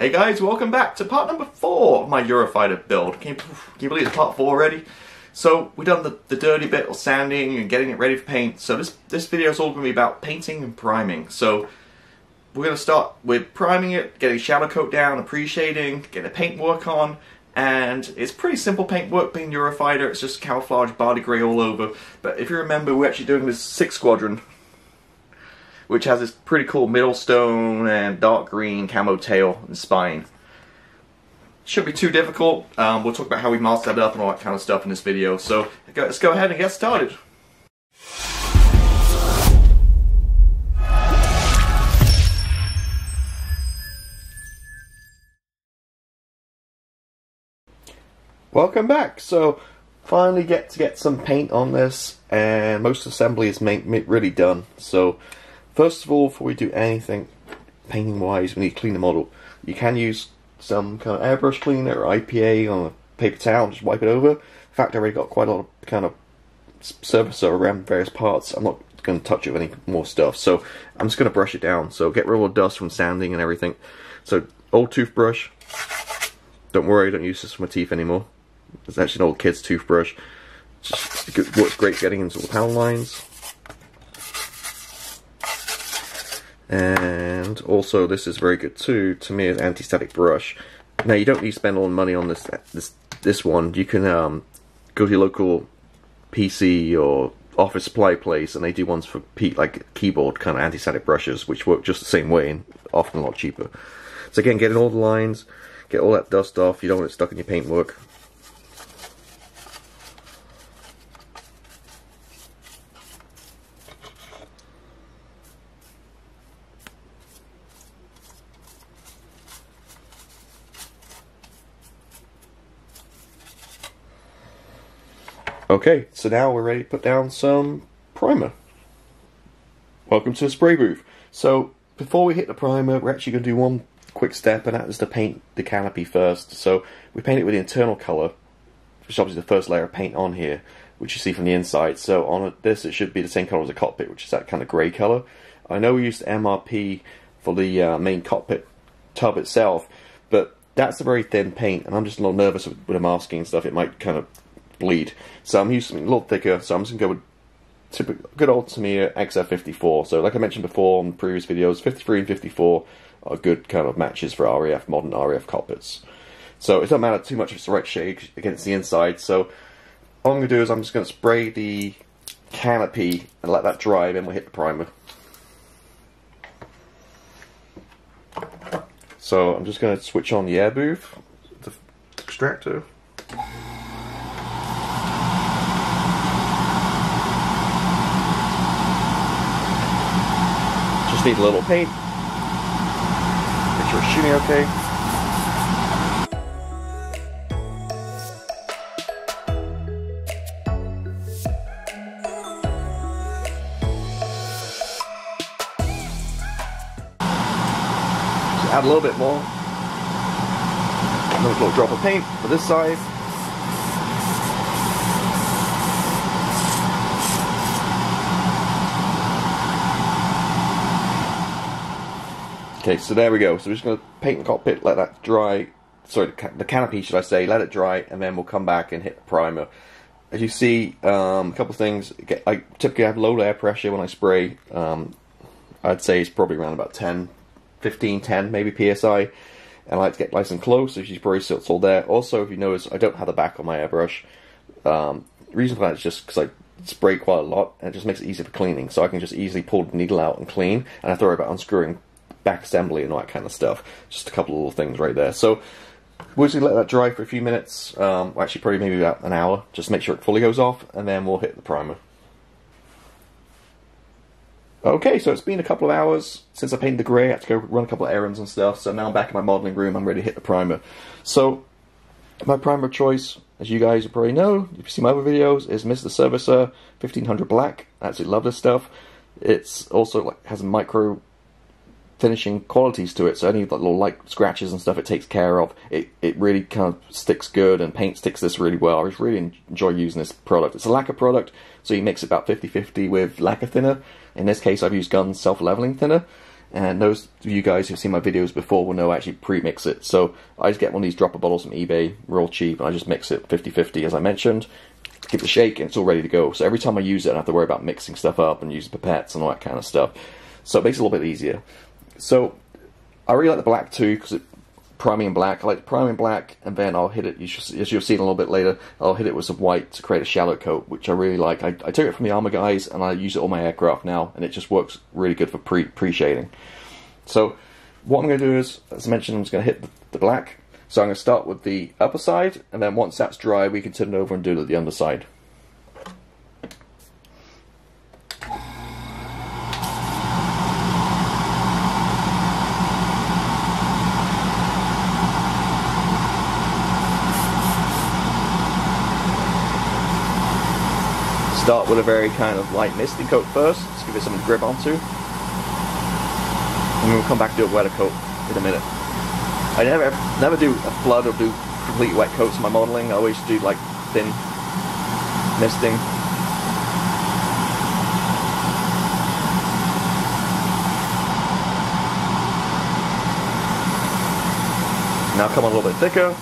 Hey guys, welcome back to part number 4 of my Eurofighter build. Can you believe it's part 4 already? So we've done the dirty bit of sanding and getting it ready for paint. So this video is all going to be about painting and priming. So we're going to start with priming it, getting shadow coat down, appreciating, getting the paint work on. And it's pretty simple paint work being Eurofighter. It's just camouflage, body grey all over. But if you remember, we're actually doing this 6th Squadron, which has this pretty cool middle stone and dark green camo tail and spine. Shouldn't be too difficult. We'll talk about how we masked that up and all that kind of stuff in this video. So let's go ahead and get started. Welcome back. So finally get to get some paint on this, and most assembly is really done. So first of all, before we do anything painting wise, we need to clean the model. You can use some kind of airbrush cleaner or IPA on a paper towel and just wipe it over. In fact, I already got quite a lot of kind of surface around various parts. I'm not going to touch it with any more stuff, so I'm just going to brush it down. So get rid of all the dust from sanding and everything. So old toothbrush. Don't worry, I don't use this for my teeth anymore. It's actually an old kid's toothbrush. Just works great getting into the panel lines. And also, this is very good too, to me, is anti-static brush. Now, you don't need to spend all the money on this one. You can go to your local PC or office supply place, and they do ones for like keyboard kind of anti-static brushes, which work just the same way and often a lot cheaper. So again, getting all the lines, get all that dust off. You don't want it stuck in your paintwork. Okay, so now we're ready to put down some primer. Welcome to the spray booth. So before we hit the primer, we're actually going to do one quick step, and that is to paint the canopy first. So we paint it with the internal colour, which is obviously the first layer of paint on here, which you see from the inside. So on this, it should be the same colour as the cockpit, which is that kind of grey colour. I know we used MRP for the main cockpit tub itself, but that's a very thin paint, and I'm just a little nervous with the masking and stuff. It might kind of bleed, so I'm using something a little thicker. So I'm just gonna go with typical good old Tamiya XF54. So like I mentioned before in previous videos, 53 and 54 are good kind of matches for RAF, modern RAF cockpits. So it doesn't matter too much if it's the right shade against the inside. So all I'm gonna do is I'm just gonna spray the canopy and let that dry, then we'll hit the primer. So I'm just gonna switch on the air booth, the extractor. Need a little paint. Make sure it's shooting okay. Just add a little bit more. Another little drop of paint for this side. Okay, so there we go. So we're just going to paint the cockpit, let that dry. Sorry, the canopy, should I say. Let it dry, and then we'll come back and hit the primer. As you see, a couple of things. I typically have low air pressure when I spray. I'd say it's probably around about 10, 15, 10 maybe PSI. And I like to get nice and close, so you spray so it's all there. Also, if you notice, I don't have the back on my airbrush. The reason for that is just because I spray quite a lot, and it just makes it easier for cleaning. So I can just easily pull the needle out and clean, and I have to worry about unscrewing back assembly and all that kind of stuff. Just a couple of little things right there. So we'll just let that dry for a few minutes, actually probably maybe about an hour, just make sure it fully goes off, and then we'll hit the primer. Okay, so it's been a couple of hours since I painted the grey. I had to go run a couple of errands and stuff, so now I'm back in my modelling room. I'm ready to hit the primer. So my primer choice, as you guys probably know, if you see my other videos, is Mr. Servicer 1500 Black. I absolutely love this stuff. It's also has a micro finishing qualities to it, so any little light scratches and stuff it takes care of. It really kind of sticks good, and paint sticks this really well. I just really enjoy using this product. It's a lacquer product, so you mix it about 50-50 with lacquer thinner. In this case, I've used Gun's self-leveling thinner, And those of you guys who've seen my videos before will know I actually pre-mix it. So I just get one of these dropper bottles from eBay, real cheap, and I just mix it 50-50 as I mentioned. Give it a shake and it's all ready to go. So every time I use it, I don't have to worry about mixing stuff up and using pipettes and all that kind of stuff. So it makes it a little bit easier. So I really like the black too, because it priming in black. I like the priming in black, and then I'll hit it, as you'll see in a little bit later, I'll hit it with some white to create a shallow coat, which I really like. I took it from the Armour guys, and I use it on my aircraft now, and it just works really good for pre-shading. So what I'm going to do is, as I mentioned, I'm just going to hit the black. So I'm going to start with the upper side, and then once that's dry, we can turn it over and do the underside. Start with a very kind of light misty coat first, just give it something to grip onto. And then we'll come back and do a wetter coat in a minute. I never do a flood or do complete wet coats in my modeling. I always do like thin misting. Now come on a little bit thicker.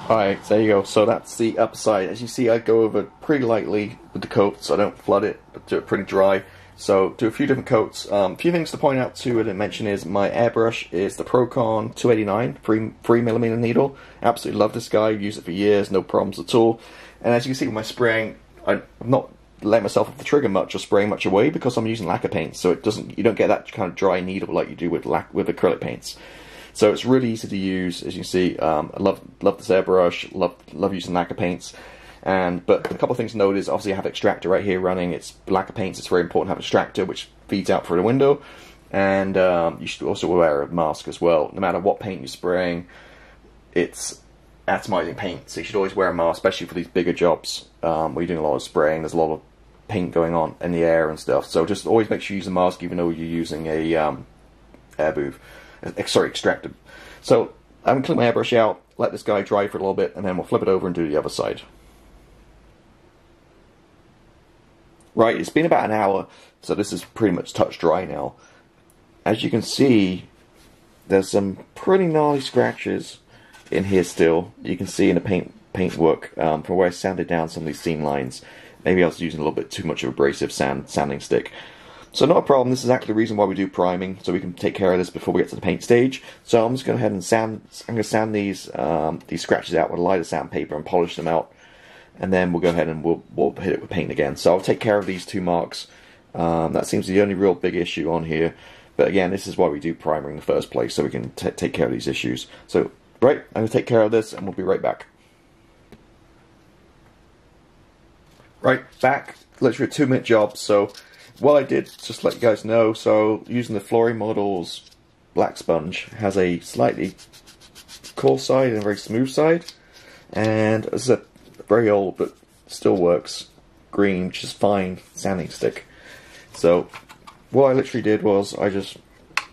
Alright, there you go. So that's the upper side. As you see, I go over pretty lightly with the coat, so I don't flood it, but do it pretty dry. So do a few different coats. A few things to point out too, I didn't mention, is my airbrush is the Procon 289 3mm needle. Absolutely love this guy. Use it for years, no problems at all. And as you can see with my spraying, I'm not letting myself off the trigger much or spraying much away because I'm using lacquer paint, so you don't get that kind of dry needle like you do with acrylic paints. So it's really easy to use, as you can see. I love this airbrush, love using lacquer paints. But a couple of things to note is, obviously I have extractor right here running. It's lacquer paints, it's very important to have an extractor which feeds out through the window. And you should also wear a mask as well. No matter what paint you're spraying, it's atomizing paint, so you should always wear a mask, especially for these bigger jobs where you're doing a lot of spraying. There's a lot of paint going on in the air and stuff. So just always make sure you use a mask even though you're using a extractor. So I'm going to clean my airbrush out, let this guy dry for a little bit, and then we'll flip it over and do the other side. Right, it's been about an hour, so this is pretty much touch dry now. As you can see, there's some pretty gnarly scratches in here still. You can see in the paint work from where I sanded down some of these seam lines. Maybe I was using a little bit too much of abrasive sanding stick. So not a problem. This is actually the reason why we do priming, so we can take care of this before we get to the paint stage. So I'm just going to go ahead and sand. I'm going to sand these scratches out with a lighter sandpaper and polish them out, and then we'll go ahead and we'll hit it with paint again. So I'll take care of these two marks. That seems the only real big issue on here. But again, this is why we do primer in the first place, so we can take care of these issues. So right, I'm going to take care of this, and we'll be right back. Right, back. Literally a 2-minute job. So what I did, just to let you guys know, so using the Flory Models black sponge, has a slightly coarse side and a very smooth side, and this is a very old but still works green, which is fine sanding stick. So what I literally did was I just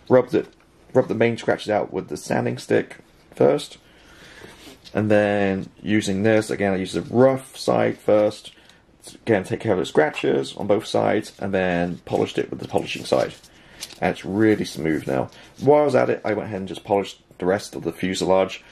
rubbed the main scratches out with the sanding stick first, and then using this again, I used the rough side first. Again, take care of the scratches on both sides, and then polished it with the polishing side. And it's really smooth now. While I was at it, I went ahead and just polished the rest of the fuselage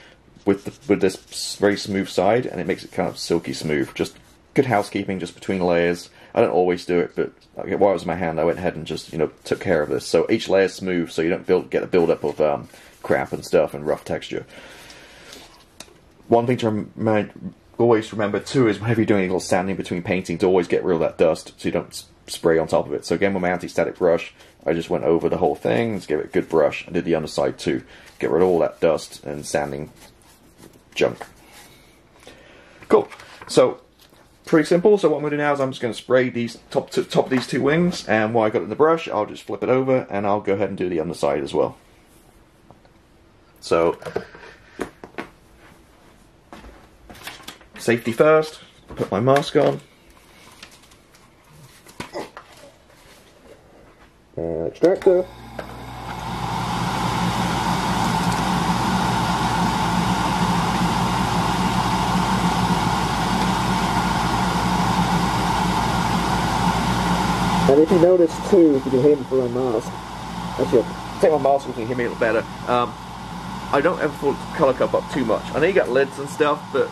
with this very smooth side, and it makes it kind of silky smooth. Just good housekeeping, just between layers. I don't always do it, but while it was in my hand, I went ahead and just took care of this. So each layer is smooth, so you don't get a build-up of crap and stuff and rough texture. One thing to always remember too is whenever you're doing a little sanding between painting, to always get rid of that dust so you don't spray on top of it. So again, with my anti-static brush, I just went over the whole thing, just gave it a good brush, and did the underside too. Get rid of all that dust and sanding junk. Cool. So, pretty simple. So what I'm going to do now is I'm just going to spray these top of these two wings, and while I got it in the brush, I'll just flip it over, and I'll go ahead and do the underside as well. So, safety first, put my mask on. Extractor. And if you notice too, if you can hear me through my mask, actually I'll take my mask off so you can hear me a little better. I don't ever full colour cup up too much. I know you got lids and stuff, but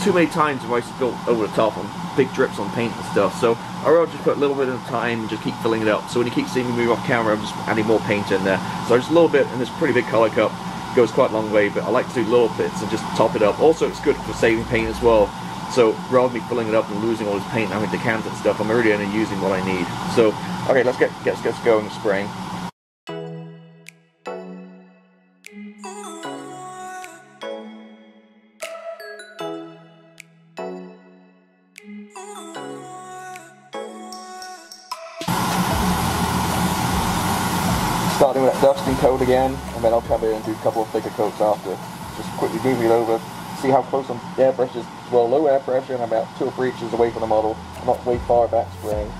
too many times I used to go over the top on big drips on paint and stuff, so I rather just put a little bit at a time and just keep filling it up. So when you keep seeing me move off camera, I'm just adding more paint in there. So just a little bit in this pretty big colour cup goes quite a long way, but I like to do little bits and just top it up. Also, it's good for saving paint as well. So rather than me filling it up and losing all this paint and having to decant and stuff, I'm already only using what I need. So, okay, let's get going with spraying. Starting with that dusting coat again, and then I'll come in and do a couple of thicker coats after. Just quickly moving it over. See how close the airbrush is. Well, low air pressure, and I'm about 2 or 3 inches away from the model. I'm not way far back spraying.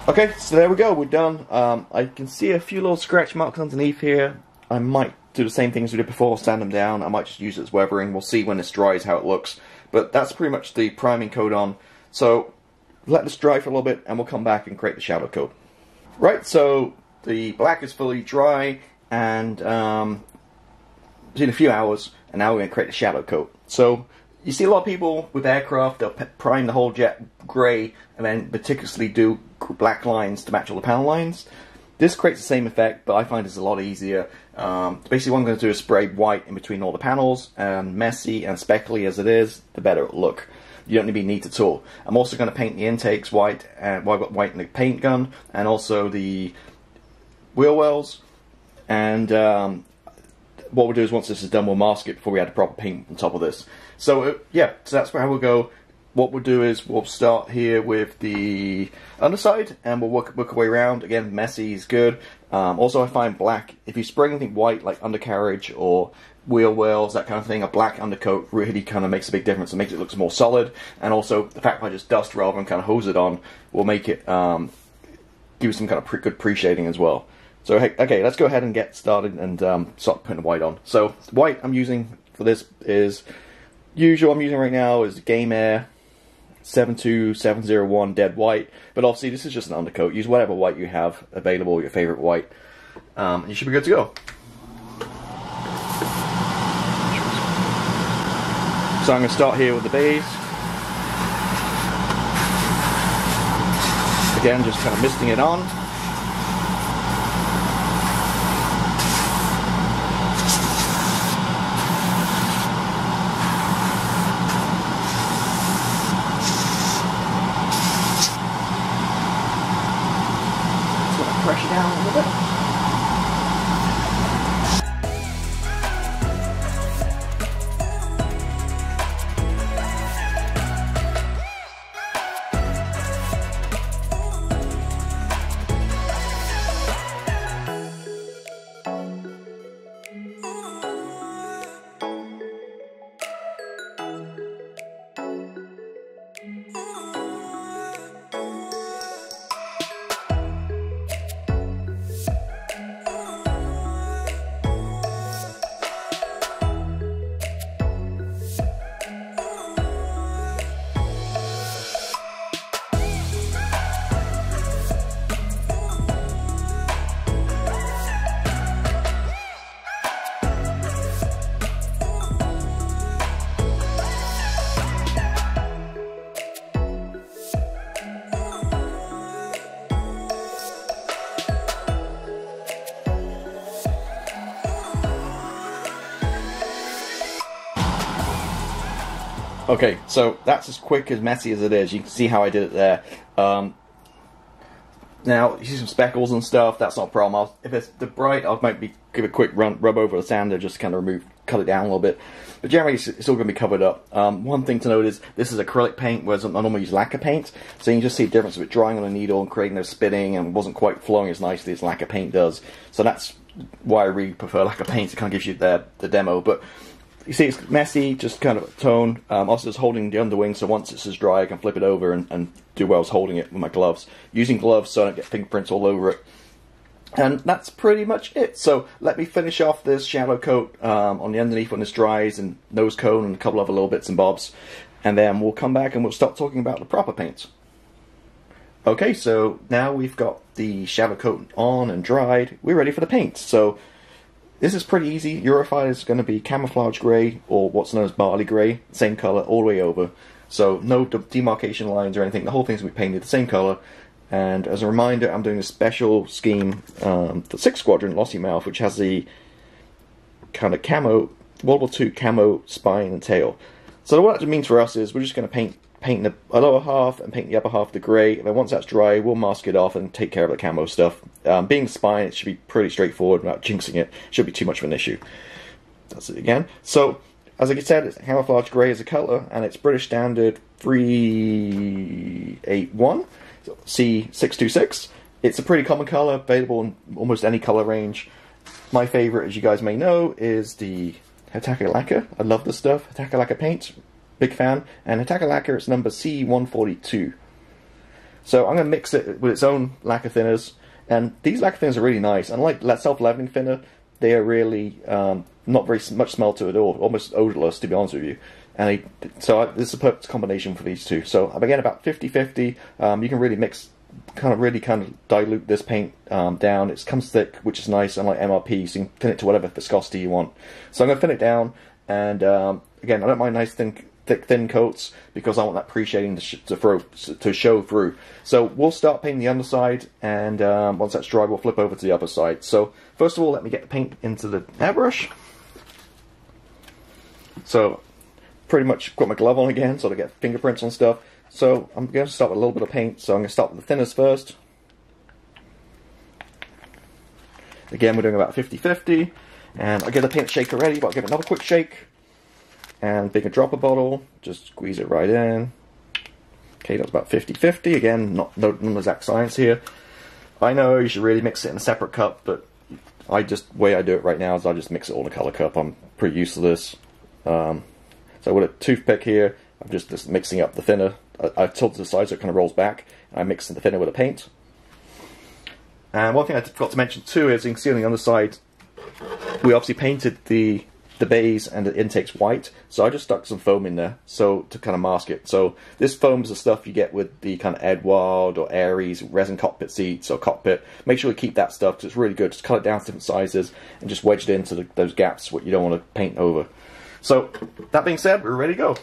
Okay, so there we go, we're done. I can see a few little scratch marks underneath here. I might do the same things we did before, sand them down. I might just use it as weathering. We'll see when this dries how it looks. But that's pretty much the priming coat on. So let this dry for a little bit and we'll come back and create the shadow coat. Right, so the black is fully dry and it's in a few hours, and now we're going to create the shadow coat. So you see a lot of people with aircraft, they'll prime the whole jet grey and then meticulously do black lines to match all the panel lines. This creates the same effect, but I find it's a lot easier. Basically what I'm going to do is spray white in between all the panels, and messy and speckly as it is, the better it'll look. You don't need to be neat at all. I'm also going to paint the intakes white, and I've got white in the paint gun, and also the wheel wells. And what we'll do is once this is done, we'll mask it before we add the proper paint on top of this. So yeah, so that's how we'll go. What we'll do is we'll start here with the underside, and we'll work our way around. Again, messy is good. Also, I find black, if you spray anything white like undercarriage or wheel wells, that kind of thing, a black undercoat really kind of makes a big difference. It makes it look more solid, and also the fact that I just dust rather than kind of hose it on will make it give you some kind of good pre-shading as well. So hey, okay, let's go ahead and get started and start putting the white on. So white I'm using for this is usual. I'm using right now is Game Air 72701 Dead White, but obviously this is just an undercoat. Use whatever white you have available, your favorite white, and you should be good to go. So I'm going to start here with the base. Again, just kind of misting it on. Pressure down a little bit. Okay, so that's as quick as messy as it is. You can see how I did it there. Now, you see some speckles and stuff, that's not a problem. If it's the bright, I'll maybe give a quick rub over the sander just to kind of cut it down a little bit. But generally, it's all going to be covered up. One thing to note is this is acrylic paint, whereas I normally use lacquer paint. So you can just see the difference of it drying on a needle and creating those spitting and wasn't quite flowing as nicely as lacquer paint does. So that's why I really prefer lacquer paint. It kind of gives you the demo. But you see it's messy, just kind of a tone. Also just holding the underwing, so once it's as dry I can flip it over and do what I was holding it with my gloves. Using gloves so I don't get fingerprints all over it. And that's pretty much it. So let me finish off this shadow coat on the underneath when this dries, and nose cone and a couple other little bits and bobs. And then we'll come back and we'll start talking about the proper paints. Okay, so now we've got the shadow coat on and dried. We're ready for the paint. So this is pretty easy. Eurofighter is going to be camouflage grey, or what's known as barley grey, same colour all the way over. So no demarcation lines or anything. The whole thing's going to be painted the same colour. And as a reminder, I'm doing a special scheme for 6th Squadron, Lossy Mouth, which has the kind of camo, World War II camo spine and tail. So what that means for us is we're just going to paint the lower half and paint the upper half the grey. And then once that's dry, we'll mask it off and take care of the camo stuff. Being spine, it should be pretty straightforward without jinxing it. Shouldn't be too much of an issue. That's it again. So, as I said, it's camouflage grey as a colour, and it's British Standard 381. C626. It's a pretty common colour, available in almost any colour range. My favourite, as you guys may know, is the Hataka Lacquer. I love this stuff. Hataka Lacquer paint, big fan. And Hataka Lacquer, it's number C142. So I'm going to mix it with its own lacquer thinners. And these lacquer thinners are really nice. Unlike self-leveling thinner, they are really not very much smell to it at all. Almost odourless, to be honest with you. And this is a perfect combination for these two. So again, about 50-50. You can really kind of dilute this paint down. It comes thick, which is nice, unlike MRP, so you can thin it to whatever viscosity you want. So I'm going to thin it down, and again, I don't mind nice thick thin coats because I want that pre-shading to show through. So we'll start painting the underside, and once that's dry, we'll flip over to the upper side. So first of all, let me get the paint into the airbrush. So pretty much got my glove on again so I get fingerprints on stuff. So I'm going to start with a little bit of paint. So I'm going to start with the thinners first. Again, we're doing about 50-50. And I'll get the paint shaker ready, but I'll give it another quick shake. And take a dropper bottle, just squeeze it right in. Okay, that's about 50-50. Again, no exact science here. I know you should really mix it in a separate cup, but the way I do it right now is I just mix it all in a color cup. I'm pretty used to this. So with a toothpick here, I'm just mixing up the thinner. I've tilted the side so it kind of rolls back. And I mix the thinner with the paint. And one thing I forgot to mention too is you can see on the underside, we obviously painted the bays and the intakes white. So I just stuck some foam in there to kind of mask it. So this foam is the stuff you get with the kind of Edward or Aries resin cockpit seats or cockpit. Make sure you keep that stuff because it's really good. Just cut it down to different sizes and just wedge it into those gaps what you don't want to paint over. So, that being said, we're ready to go.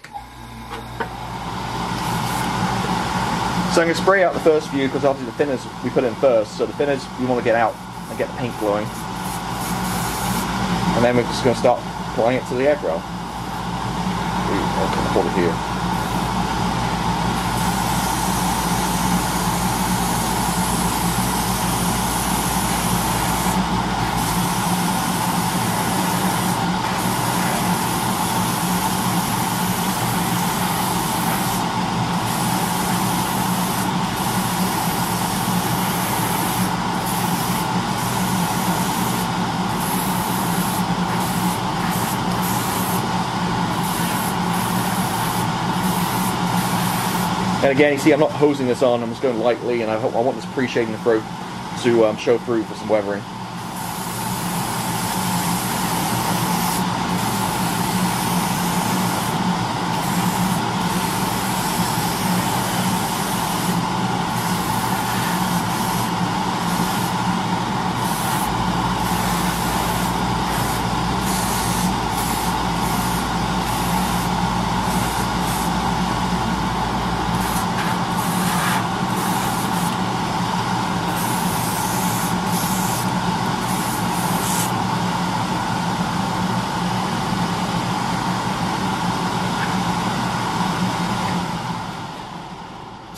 So I'm going to spray out the first few because obviously the thinners we put in first. So the thinners we want to get out and get the paint flowing. And then we're just going to start applying it to the aircraft. I'll hold it here. And again, you see I'm not hosing this on, I'm just going lightly, and I want this pre-shading through to show through for some weathering.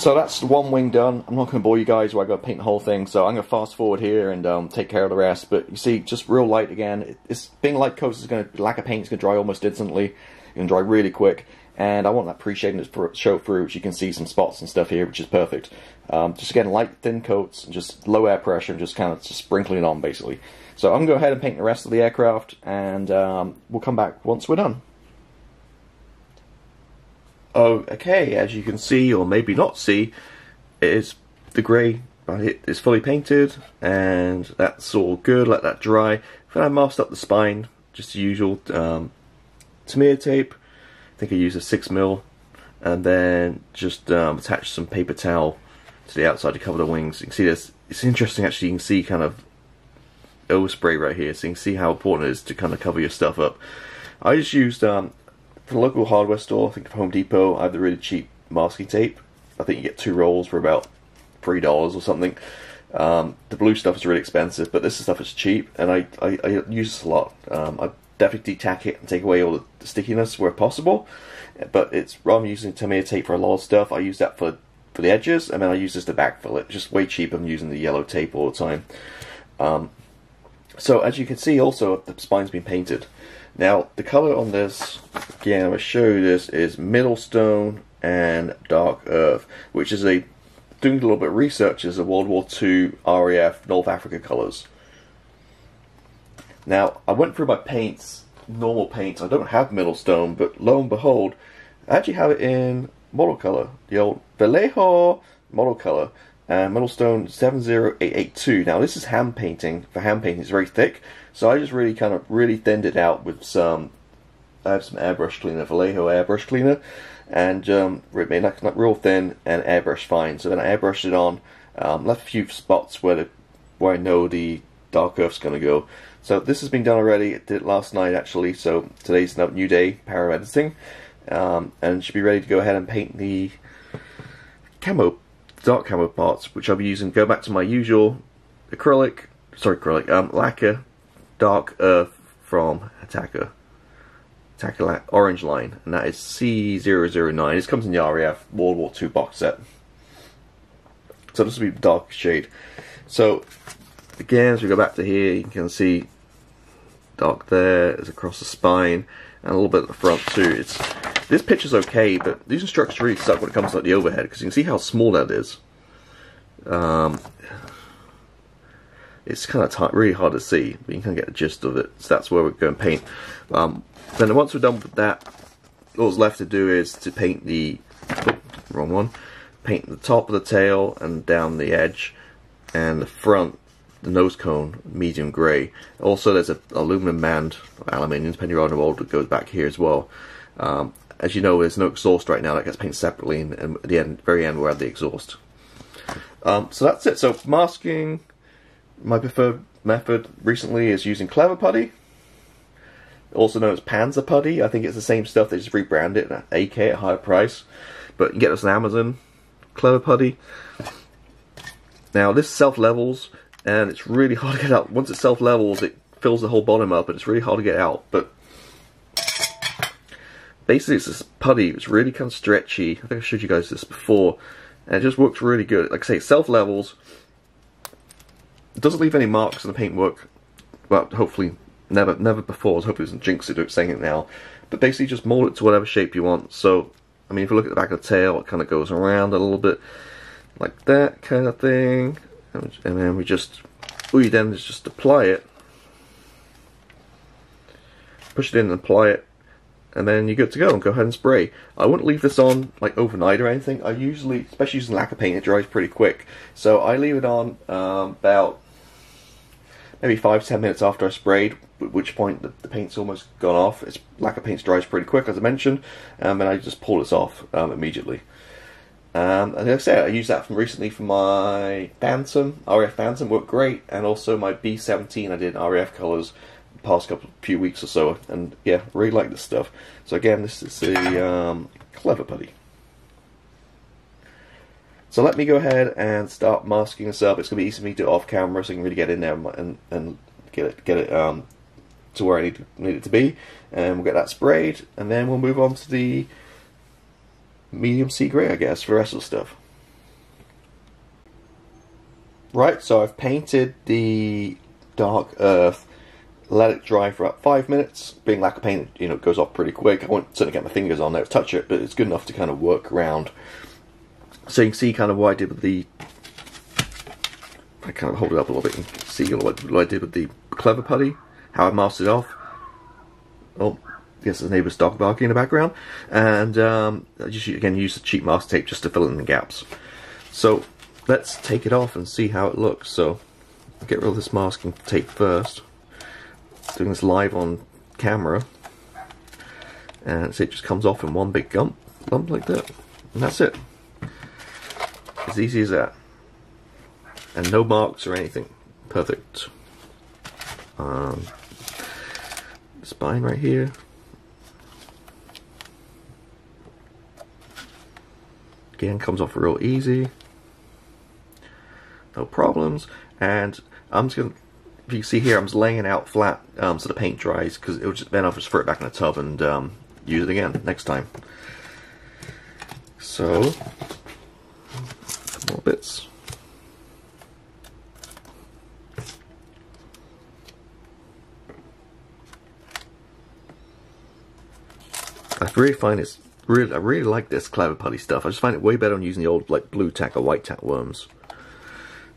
So that's one wing done. I'm not going to bore you guys where I got to paint the whole thing, so I'm going to fast forward here and take care of the rest. But you see, just real light again. It's being light coats is going to lack of paint is going to dry almost instantly. It's going to dry really quick, and I want that pre-shading to show through, which you can see some spots and stuff here, which is perfect. Just again, light thin coats and just low air pressure, and just kind of just sprinkling it on basically. So I'm going to go ahead and paint the rest of the aircraft, and we'll come back once we're done. Okay, as you can see, or maybe not see, is the grey is fully painted, and that's all good. Let that dry. Then I masked up the spine, just the usual Tamiya tape. I think I used a 6mm, and then just attached some paper towel to the outside to cover the wings. You can see this. It's interesting actually. You can see kind of overspray right here, so you can see how important it is to kind of cover your stuff up. I just used for the local hardware store, I think of Home Depot, I have the really cheap masking tape. I think you get 2 rolls for about $3 or something. The blue stuff is really expensive, but this stuff is cheap, and I use this a lot. I definitely detack it and take away all the stickiness where possible, but it's rather than using Tamiya tape for a lot of stuff, I use that for the edges, and then I use this to backfill it. It's just way cheaper than using the yellow tape all the time. So as you can see, also the spine's been painted. Now the colour on this, again I'm going to show you this, is Middlestone and Dark Earth, which is doing a little bit of research, is a World War II RAF North Africa colours. Now I went through my paints, normal paints. I don't have Middlestone, but lo and behold, I actually have it in model colour, the old Vallejo model colour. Middlestone 70882. Now this is hand painting. For hand painting, it's very thick, so I just really kind of thinned it out with some. I have some airbrush cleaner, Vallejo airbrush cleaner, and made that real thin and airbrush fine. So then I airbrushed it on, left a few spots where I know the Dark Earth's going to go. So this has been done already. I did it last night actually. So today's a new day, power editing, and should be ready to go ahead and paint the dark camo parts, which I'll be using. Go back to my usual lacquer Dark Earth from Attacker orange line, and that is C009. This comes in the RAF World War II box set. So this will be the dark shade. So again, as we go back to here, you can see dark there is across the spine and a little bit at the front too. This picture's okay, but these instructions really suck when it comes to like the overhead, because you can see how small that is. It's kind of really hard to see, but you can get the gist of it. So that's where we're going to paint. Then once we're done with that, all's left to do is to paint paint the top of the tail and down the edge, and the front, the nose cone, medium grey. Also there's an aluminum band, or aluminium, depending on the mold, that goes back here as well. As you know, there's no exhaust right now, that gets painted separately, and at the very end we'll add the exhaust. So that's it. So masking, my preferred method recently is using Clever Putty, also known as Panzer Putty. I think it's the same stuff, they just rebrand it at AK at a higher price, but you can get this on Amazon. Clever Putty. Now this self-levels, and it's really hard to get out. Once it self-levels, it fills the whole bottom up, and it's really hard to get out. But basically it's this putty, it's really kind of stretchy. I think I showed you guys this before, and it just works really good. Like I say, it self-levels. It doesn't leave any marks in the paintwork. Well, hopefully never before. I was hoping it doesn't jinx it saying it now. But basically just mold it to whatever shape you want. So, I mean, if you look at the back of the tail, it kind of goes around a little bit like that kind of thing. And then we just, all you then is just apply it. Push it in and apply it. And then you're good to go, and go ahead and spray. I wouldn't leave this on like overnight or anything. I usually, especially using lacquer paint, it dries pretty quick. So I leave it on about maybe 5-10 minutes after I sprayed, at which point the paint's almost gone off. Lacquer paint dries pretty quick, as I mentioned, and I just pull this off immediately. And like I said, I used that recently for my Phantom, RAF Phantom, worked great, and also my B17 I did in RAF colours the past few weeks or so, and yeah, really like this stuff. So again, this is the Clever Putty. So let me go ahead and start masking this up. It's going to be easy for me to do it off camera, so I can really get in there and get it to where I need it to be, and we'll get that sprayed, and then we'll move on to the medium sea grey, I guess, for the rest of the stuff. Right, so I've painted the dark earth, let it dry for about 5 minutes. Being lacquer paint, you know, it goes off pretty quick. I won't certainly get my fingers on there to touch it, but it's good enough to kind of work around. So you can see kind of what I did with the... I kind of hold it up a little bit and see what I did with the clever putty, how I masked it off. Oh, yes, the neighbour's dog barking in the background. And I just, again, use the cheap mask tape just to fill in the gaps. So let's take it off and see how it looks. So I'll get rid of this masking tape first. Doing this live on camera. And see, it just comes off in one big lump like that. And that's it. As easy as that. And no marks or anything. Perfect. Spine right here. Again, comes off real easy. No problems. And I'm just gonna, if you can see here, I'm just laying it out flat so the paint dries, because it'll just, then I'll just throw it back in the tub and use it again next time. So, a couple more bits. I really find it's I really like this clever putty stuff. I just find it way better than using the old like blue tack or white tack worms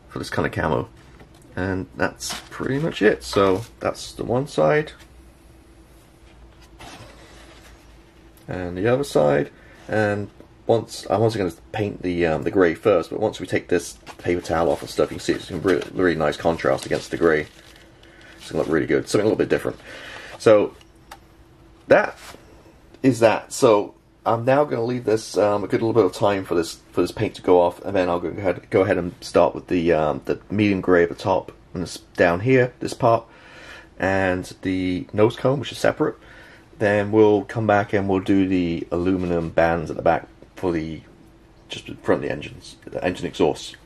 for this kind of camo. And that's pretty much it. So that's the one side, and the other side. And once I'm also going to paint the grey first, but once we take this paper towel off and stuff, you can see it's a really, really nice contrast against the grey. It's going to look really good. Something a little bit different. So that is that. So I'm now going to leave this a good little bit of time for this paint to go off, and then I'll go ahead and start with the medium grey at the top, and this down here, this part, and the nose cone, which is separate. Then we'll come back and we'll do the aluminum bands at the back for the just in front of the engine exhaust.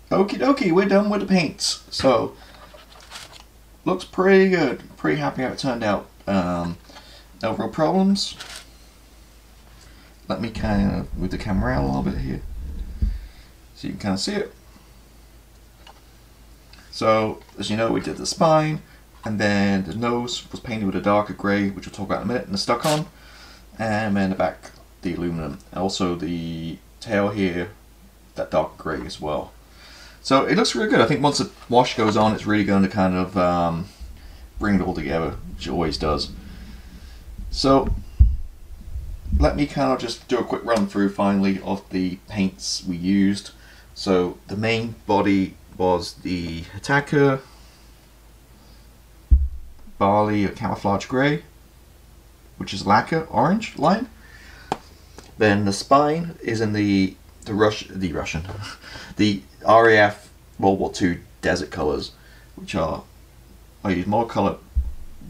Okie dokie, we're done with the paints. So looks pretty good. Pretty happy how it turned out. No real problems. Let me kind of move the camera out a little bit here so you can kind of see it. So, as you know, we did the spine, and then the nose was painted with a darker grey, which we'll talk about in a minute, and the stuck on, and then the back, the aluminum. Also the tail here, that dark grey as well. So it looks really good. I think once the wash goes on, it's really going to kind of bring it all together, which it always does. So let me kind of just do a quick run through finally of the paints we used. So the main body was the Attacker Barley Camouflage Grey, which is lacquer orange line. Then the spine is in the RAF World War II desert colours, which are, I used more colour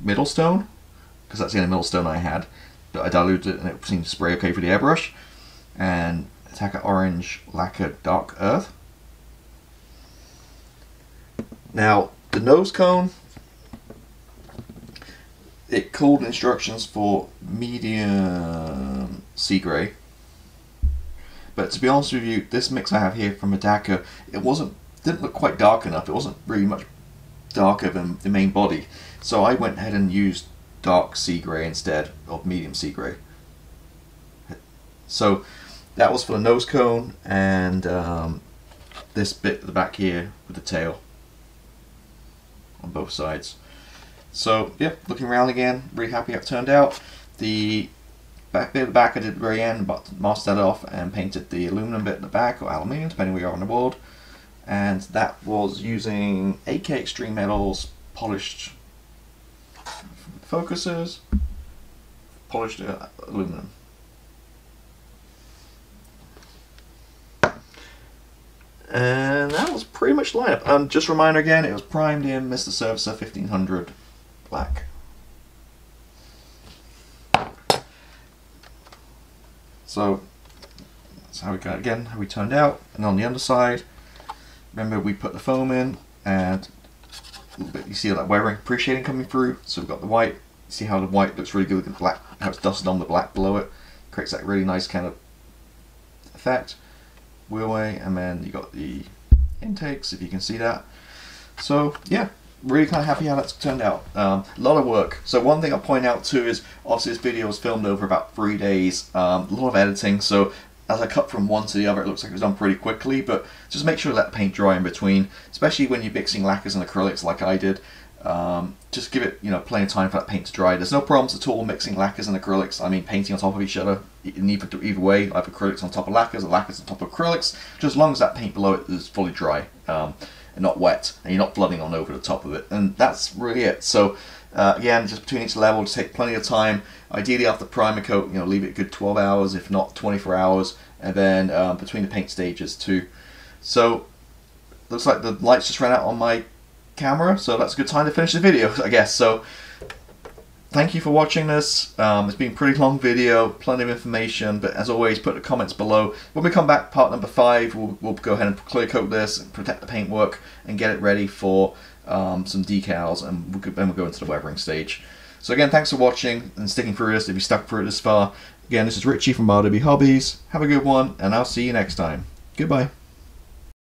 Middlestone, because that's the only Middlestone I had, but I diluted it and it seemed to spray okay for the airbrush. And Attacker Orange Lacquer Dark Earth. Now the nose cone, it called instructions for medium sea grey, but to be honest with you, this mix I have here from Attacker, it didn't look quite dark enough. It wasn't really much darker than the main body, so I went ahead and used dark sea grey instead of medium sea grey. So that was for the nose cone, and this bit at the back here with the tail on both sides. So yeah, looking around again, really happy how it turned out. The back bit at the back I did at the very end, but masked that off and painted the aluminum bit at the back, or aluminium, depending where you are on the world. And that was using AK Extreme Metals polished focusers, polished aluminum. And that was pretty much the lineup. Just a reminder again, it was primed in Mr. Servicer 1500 black. So that's how we got again, how we turned out. And on the underside, remember we put the foam in, and a little bit, you see that weathering appreciating coming through. So we've got the white. See how the white looks really good with the black, how it's dusted on the black below it. Creates that really nice kind of effect. wheelway, and then you got the intakes, if you can see that. So yeah, really kind of happy how that's turned out. A lot of work. So one thing I'll point out too is obviously this video was filmed over about 3 days, a lot of editing, so as I cut from one to the other it looks like it was done pretty quickly, but just make sure to let the paint dry in between, especially when you're mixing lacquers and acrylics like I did. Just give it, you know, plenty of time for that paint to dry. There's no problems at all mixing lacquers and acrylics. I mean, painting on top of each other, either way, I have acrylics on top of lacquers or lacquers on top of acrylics, just as long as that paint below it is fully dry and not wet, and you're not flooding on over the top of it. And that's really it. So again, just between each level, just take plenty of time. Ideally after the primer coat, you know, leave it a good 12 hours, if not 24 hours, and then between the paint stages too. So looks like the lights just ran out on my camera, so that's a good time to finish the video, I guess. So thank you for watching this. It's been a pretty long video, plenty of information, but as always, put the comments below. When we come back, part number 5, we'll go ahead and clear coat this, and protect the paintwork, and get it ready for some decals, and we'll go into the weathering stage. So again, thanks for watching and sticking through this if you stuck through it this far. Again, this is Richie from RW Hobbies. Have a good one, and I'll see you next time. Goodbye.